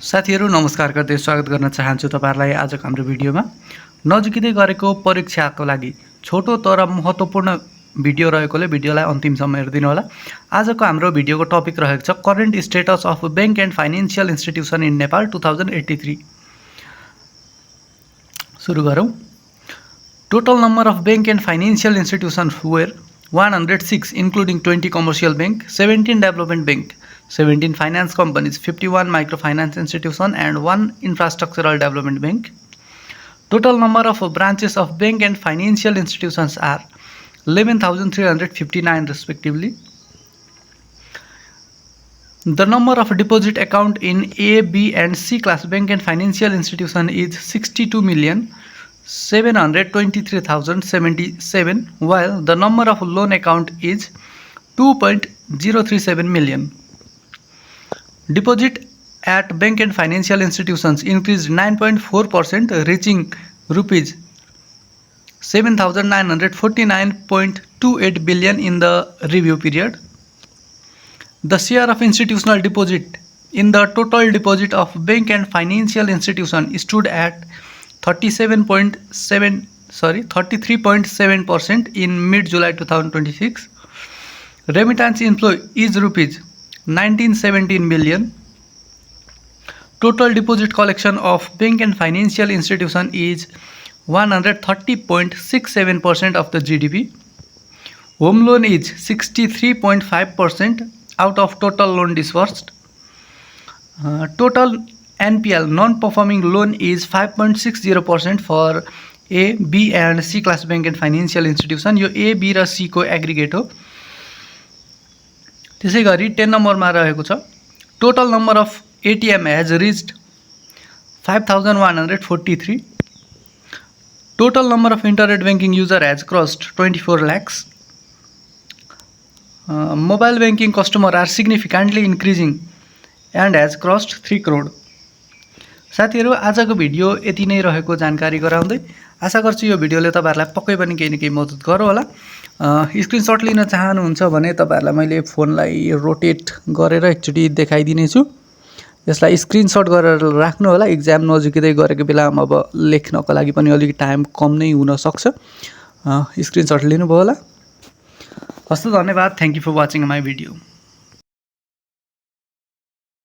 साथीहरु नमस्कार गर्दै स्वागत गर्न चाहन्छु तपाईहरुलाई आजको हाम्रो भिडियोमा। नजिकै गरेको परीक्षाको लागि छोटो तर महत्त्वपूर्ण भिडियो रहेकोले भिडियोलाई अन्तिमसम्म हेर्दिनु होला। आजको हाम्रो भिडियोको टपिक रहेको छ current status of bank and financial institution in Nepal 2083। सुरु गरौँ। Total number of bank and financial institutions were 106 including 20 commercial bank, 17 development bank, 17 finance companies, 51 microfinance institution and 1 infrastructural development bank. Total number of branches of bank and financial institutions are 11,359 respectively. The number of deposit account in A, B and C class bank and financial institution is 62,723,077 while the number of loan account is 2.037 million. Deposit at bank and financial institutions increased 9.4% reaching rupees 7,949.28 billion in the review period. The share of institutional deposit in the total deposit of bank and financial institution stood at 33.7% in mid-July 2026. Remittance inflow is rupees 1917 billion. Total deposit collection of bank and financial institution is 130.67% of the GDP. Home loan is 63.5% out of total loan disbursed. Total NPL non-performing loan is 5.60% for A, B and C class bank and financial institution. यो A, B र C को aggregate हो। त्यसै गरी 10 नम्बरमा रहेको छ total number of ATM has reached 5,143. Total number of internet banking user has crossed 24 lakhs. Mobile banking customer are significantly increasing and has crossed 3 crore. साथीहरु आजको भिडियो यति नै रहेको जानकारी गराउँदै आशा गर्छु यो भिडियोले तपाईहरुलाई पक्कै पनि केही न केही मद्दत गर्यो होला। स्क्रिनशट लिन चाहनुहुन्छ भने तपाईहरुलाई मैले फोनलाई रोटेट गरेर एकचोटी देखाइदिने छु। यसलाई स्क्रिनशट गरेर राख्नु होला। एक्जाम नजिकै गरेको बेलामा अब लेख्नको लागि पनि अलि टाइम कम नै हुन सक्छ। स्क्रिनशट लिनु भयो होला। हस्त धन्यवाद। Thank you for watching my video.